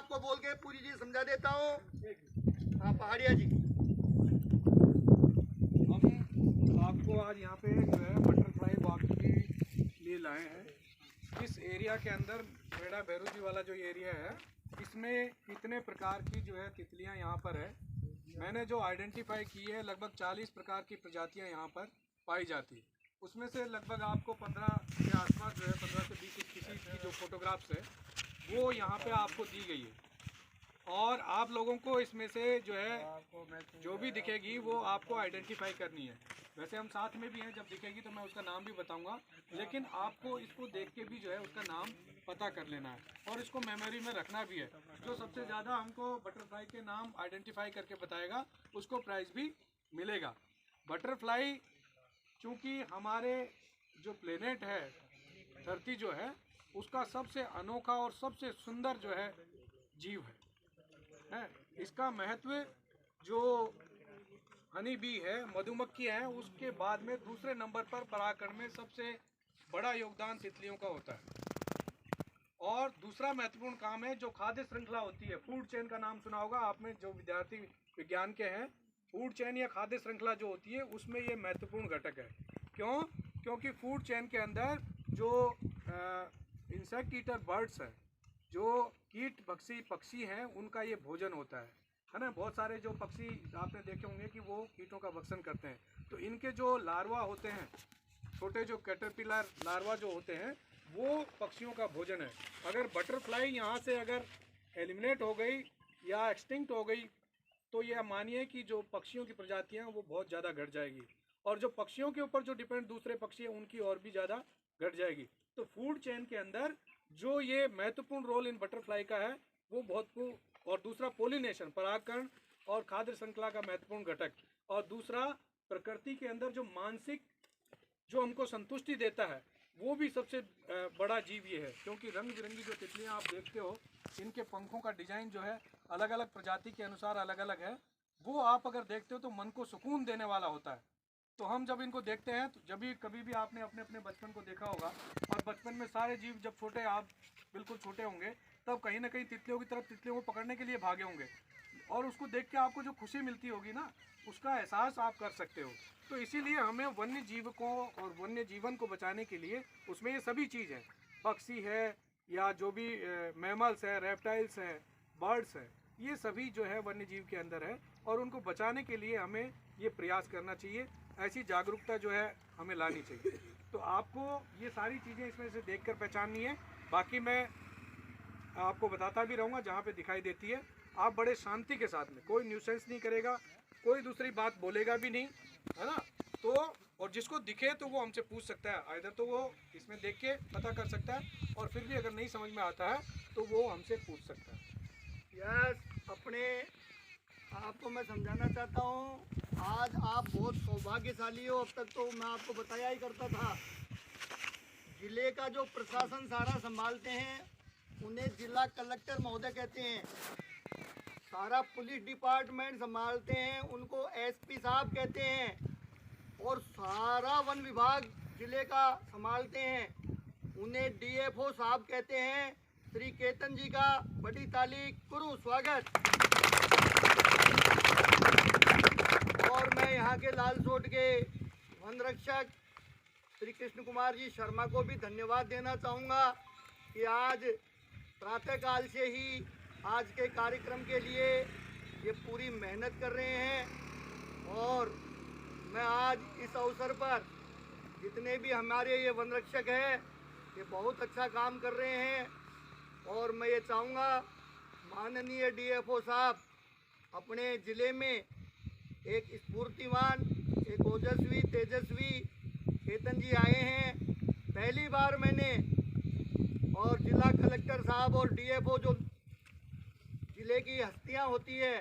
आपको बोल के पूरी चीज समझा देता हूँ। हाँ पहाड़िया जी, हम आपको आज यहाँ पे जो है बटरफ्लाई वॉक के लिए लाए हैं। इस एरिया के अंदर बेड़ा भैरू जी वाला जो एरिया है, इसमें कितने प्रकार की जो है तितलियाँ यहाँ पर है, मैंने जो आइडेंटिफाई की है लगभग 40 प्रकार की प्रजातियाँ यहाँ पर पाई जाती है। उसमें से लगभग आपको 15 के आसपास जो है 15 से 20 स्पीशीज की जो फोटोग्राफ्स है वो यहाँ पे आपको दी गई है। और आप लोगों को इसमें से जो है जो भी दिखेगी वो आपको आइडेंटिफाई करनी है। वैसे हम साथ में भी हैं, जब दिखेगी तो मैं उसका नाम भी बताऊंगा, लेकिन आपको इसको देख के भी जो है उसका नाम पता कर लेना है और इसको मेमोरी में रखना भी है। जो सबसे ज़्यादा हमको बटरफ्लाई के नाम आइडेंटिफाई करके बताएगा उसको प्राइज़ भी मिलेगा। बटरफ्लाई चूँकि हमारे जो प्लेनेट है, धरती जो है, उसका सबसे अनोखा और सबसे सुंदर जो है जीव है। इसका महत्व जो हनी बी है, मधुमक्खी है, उसके बाद में दूसरे नंबर पर परागकण में सबसे बड़ा योगदान तितलियों का होता है। और दूसरा महत्वपूर्ण काम है जो खाद्य श्रृंखला होती है, फूड चेन का नाम सुना होगा आपने जो विद्यार्थी विज्ञान के हैं। फूड चेन या खाद्य श्रृंखला जो होती है उसमें ये महत्वपूर्ण घटक है। क्यों? क्योंकि फूड चेन के अंदर जो इंसेक्ट ईटर बर्ड्स हैं, जो कीट भक्षी पक्षी हैं, उनका ये भोजन होता है ना। बहुत सारे जो पक्षी आपने देखे होंगे कि वो कीटों का भक्षण करते हैं, तो इनके जो लार्वा होते हैं, छोटे जो कैटरपिलर लार्वा जो होते हैं, वो पक्षियों का भोजन है। अगर बटरफ्लाई यहाँ से अगर एलिमिनेट हो गई या एक्सटिंक्ट हो गई तो यह मानिए कि जो पक्षियों की प्रजातियाँ वो बहुत ज़्यादा घट जाएगी, और जो पक्षियों के ऊपर जो डिपेंड दूसरे पक्षी हैं उनकी और भी ज़्यादा घट जाएगी। तो फूड चेन के अंदर जो ये महत्वपूर्ण रोल इन बटरफ्लाई का है वो बहुत। और दूसरा पोलिनेशन, परागकण और खाद्य श्रृंखला का महत्वपूर्ण घटक। और दूसरा प्रकृति के अंदर जो मानसिक जो हमको संतुष्टि देता है वो भी सबसे बड़ा जीव ये है। क्योंकि रंग बिरंगी जो तितलियाँ आप देखते हो, इनके पंखों का डिजाइन जो है अलग अलग प्रजाति के अनुसार अलग अलग है। वो आप अगर देखते हो तो मन को सुकून देने वाला होता है। तो हम जब इनको देखते हैं तो जब भी कभी भी आपने अपने अपने बचपन को देखा होगा, और बचपन में सारे जीव जब छोटे, आप बिल्कुल छोटे होंगे, तब कहीं ना कहीं तितलियों की तरफ तितलियों को पकड़ने के लिए भागे होंगे, और उसको देख के आपको जो खुशी मिलती होगी ना, उसका एहसास आप कर सकते हो। तो इसीलिए हमें वन्य जीव को और वन्य जीवन को बचाने के लिए उसमें ये सभी चीज़ है, पक्षी है या जो भी मैमल्स है, रेप्टाइल्स हैं, बर्ड्स हैं, ये सभी जो है वन्य जीव के अंदर है, और उनको बचाने के लिए हमें ये प्रयास करना चाहिए। ऐसी जागरूकता जो है हमें लानी चाहिए। तो आपको ये सारी चीज़ें इसमें से देखकर पहचाननी है। बाकी मैं आपको बताता भी रहूँगा जहाँ पे दिखाई देती है। आप बड़े शांति के साथ में, कोई न्यूसेंस नहीं करेगा, कोई दूसरी बात बोलेगा भी नहीं, है ना। तो और जिसको दिखे तो वो हमसे पूछ सकता है, इधर तो वो इसमें देख के पता कर सकता है, और फिर भी अगर नहीं समझ में आता है तो वो हमसे पूछ सकता है। यस, अपने आपको मैं समझाना चाहता हूँ, आज आप बहुत सौभाग्यशाली हो। अब तक तो मैं आपको बताया ही करता था, जिले का जो प्रशासन सारा संभालते हैं उन्हें जिला कलेक्टर महोदय कहते हैं। सारा पुलिस डिपार्टमेंट संभालते हैं उनको एसपी साहब कहते हैं, और सारा वन विभाग जिले का संभालते हैं उन्हें डीएफओ साहब कहते हैं। श्री केतन जी का बड़ी ताली करूं स्वागत। और मैं यहाँ के लालसोट के वन रक्षक श्री कृष्ण कुमार जी शर्मा को भी धन्यवाद देना चाहूँगा कि आज प्रातःकाल से ही आज के कार्यक्रम के लिए ये पूरी मेहनत कर रहे हैं। और मैं आज इस अवसर पर जितने भी हमारे ये वन रक्षक हैं ये बहुत अच्छा काम कर रहे हैं, और मैं ये चाहूँगा माननीय डीएफओ साहब अपने ज़िले में एक स्फूर्तिवान, एक ओजस्वी तेजस्वी केतन जी आए हैं। पहली बार मैंने, और जिला कलेक्टर साहब और डीएफओ जो जिले की हस्तियां होती है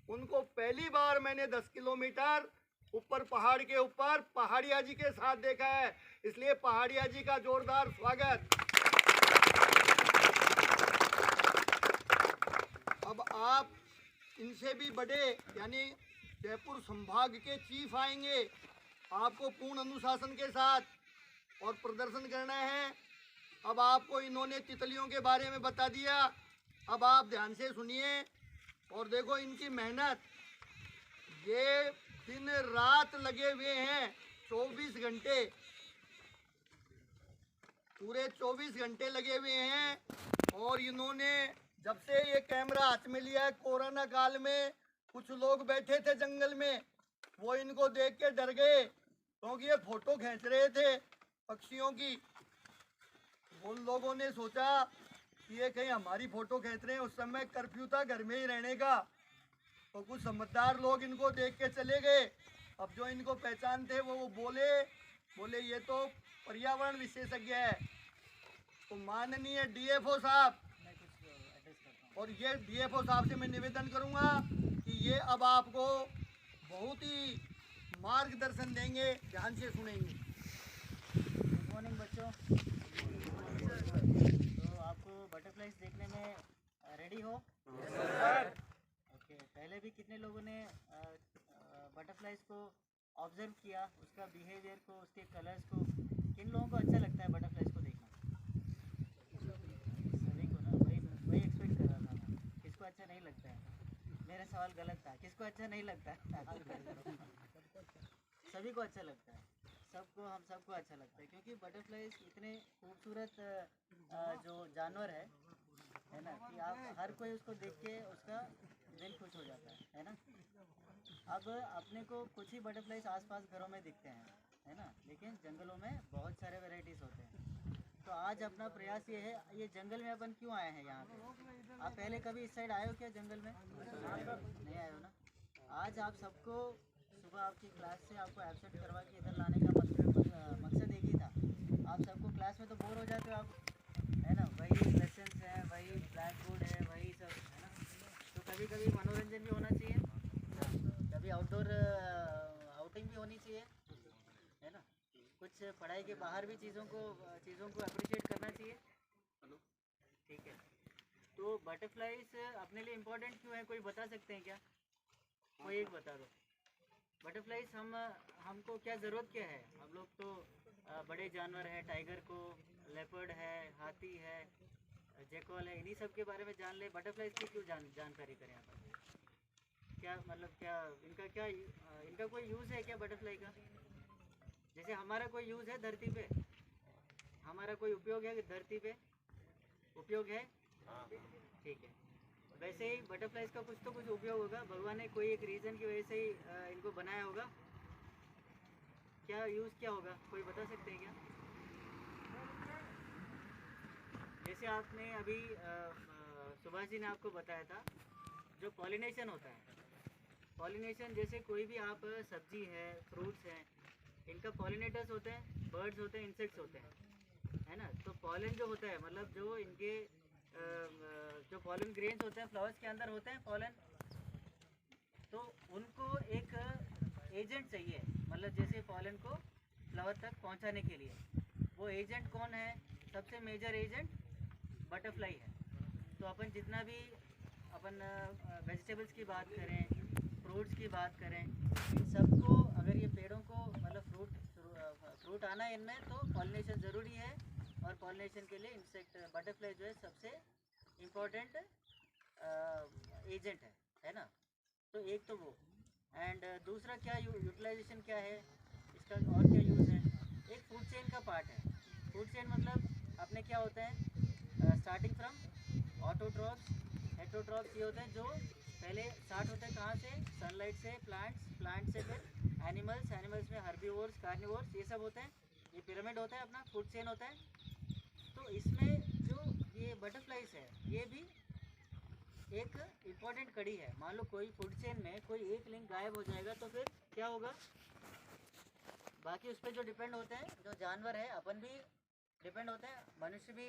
उनको पहली बार मैंने 10 किलोमीटर ऊपर पहाड़ के ऊपर पहाड़िया जी के साथ देखा है, इसलिए पहाड़िया जी का जोरदार स्वागत। अब आप इनसे भी बड़े यानी जयपुर संभाग के चीफ आएंगे, आपको पूर्ण अनुशासन के साथ और प्रदर्शन करना है। अब आपको इन्होंने तितलियों के बारे में बता दिया, अब आप ध्यान से सुनिए और देखो इनकी मेहनत, ये दिन रात लगे हुए हैं, 24 घंटे, पूरे 24 घंटे लगे हुए हैं। और इन्होंने जब से ये कैमरा हाथ में लिया है, कोरोना काल में कुछ लोग बैठे थे जंगल में, वो इनको देख के डर गए क्योंकि ये फोटो खींच रहे थे पक्षियों की। उन लोगों ने सोचा कि ये कहीं हमारी फोटो खींच रहे हैं। उस समय कर्फ्यू था घर में ही रहने का, तो कुछ समझदार लोग इनको देख के चले गए। अब जो इनको पहचानते वो बोले ये तो पर्यावरण विशेषज्ञ है। तो माननीय डीएफओ साहब, और ये डीएफओ साहब से मैं निवेदन करूंगा कि ये अब आपको बहुत ही मार्गदर्शन देंगे, ध्यान से सुनेंगे। गुड मॉर्निंग बच्चों। तो आपको बटरफ्लाइज देखने में रेडी हो? ओके, पहले भी कितने लोगों ने बटरफ्लाइज को ऑब्जर्व किया, उसका बिहेवियर को, उसके कलर्स को? किन लोगों को अच्छा लगता है बटरफ्लाइज को देखना? सभी को ना, वही एक्सपेक्ट कर रहा था मैं। किसको अच्छा नहीं लगता है? मेरा सवाल गलत था, किसको अच्छा नहीं लगता है? सभी को अच्छा लगता है, हम सबको अच्छा लगता है, क्योंकि बटरफ्लाइज इतने खूबसूरत जो जानवर है ना, कि आप हर कोई उसको देख के उसका दिल खुश हो जाता है ना। अब अपने को कुछ ही बटरफ्लाइज आसपास घरों में दिखते हैं, है ना, लेकिन जंगलों में बहुत सारे वैरायटीज़ होते हैं। तो आज अपना प्रयास ये है, ये जंगल में अपन क्यों आए हैं यहाँ पे? आप पहले कभी इस साइड आए हो क्या जंगल में? नहीं आए हो ना। आज आप सबको सुबह आपकी क्लास से आपको एब्सेंट करवा के इधर लाने का मकसद एक ही था। आप सबको क्लास में तो बोर हो जाते हो आप, है ना, वही लेसन्स हैं, वही ब्लैक बोर्ड है, वही सब, है ना। तो कभी कभी मनोरंजन भी होना चाहिए, कभी आउटडोर आउटिंग भी होनी चाहिए, है ना। कुछ पढ़ाई के बाहर भी चीज़ों को अप्रिशिएट करना चाहिए। ठीक है। तो बटरफ्लाइज अपने लिए इम्पोर्टेंट क्यों है, कोई बता सकते हैं क्या? कोई एक बता दो। बटरफ्लाइज हमको क्या ज़रूरत क्या है? हम लोग तो बड़े जानवर है, टाइगर को, लेपर्ड है, हाथी है, जैकॉल है, इन्हीं सब के बारे में जान ले। बटरफ्लाइज की क्यों जानकारी करें यहाँ पर? क्या मतलब, इनका कोई यूज़ है क्या बटरफ्लाई का? जैसे हमारा कोई यूज़ है धरती पे, हमारा कोई उपयोग है धरती पे? उपयोग है? ठीक है। वैसे ही बटरफ्लाइज का कुछ उपयोग होगा, भगवान ने कोई एक रीज़न की वजह से ही इनको बनाया होगा। क्या यूज़ क्या होगा, कोई बता सकते हैं क्या? जैसे आपने अभी सुभाष जी ने आपको बताया था, जो पॉलिनेशन होता है, पॉलिनेशन जैसे कोई भी आप सब्जी है, फ्रूट्स हैं, इनका पॉलिनेटर्स होते हैं, बर्ड्स होते हैं, इंसेक्ट्स होते हैं, है ना। तो पॉलन जो होता है, मतलब जो इनके जो पॉलन ग्रेन्स होते हैं फ्लावर्स के अंदर होते हैं पॉलन, तो उनको एक एजेंट चाहिए, मतलब जैसे पॉलन को फ्लावर तक पहुंचाने के लिए। वो एजेंट कौन है? सबसे मेजर एजेंट बटरफ्लाई है। तो अपन जितना भी वेजिटेबल्स की बात करें, फ्रूट्स की बात करें, इन सबको अगर ये पेड़ों को मतलब फ्रूट आना है इनमें, तो पॉलिनेशन ज़रूरी है। और पॉलिनेशन के लिए इंसेक्ट बटरफ्लाई जो है सबसे इम्पोर्टेंट एजेंट है ना। तो एक तो वो, एंड दूसरा क्या यूटिलाइजेशन क्या है इसका, और क्या यूज़ है? एक फूड चेन का पार्ट है। फूड चेन मतलब अपने क्या होते हैं, स्टार्टिंग फ्रॉम ऑटोट्रॉप्स, हेटरोट्रॉप्स, ये होते हैं जो पहले स्टार्ट होते हैं कहाँ से? सनलाइट से, प्लांट से फिर एनिमल्स में हर्बीवोर्स, कार्निवोर्स, ये सब होते हैं। ये पिरामिड होता है अपना, फूड चेन होता है। तो इसमें जो ये बटरफ्लाइज है, ये भी एक इम्पॉर्टेंट कड़ी है। मान लो कोई फूड चेन में कोई एक लिंक गायब हो जाएगा तो फिर क्या होगा? बाकी उस पर जो डिपेंड होते हैं, जो जानवर है, अपन भी डिपेंड होते हैं, मनुष्य भी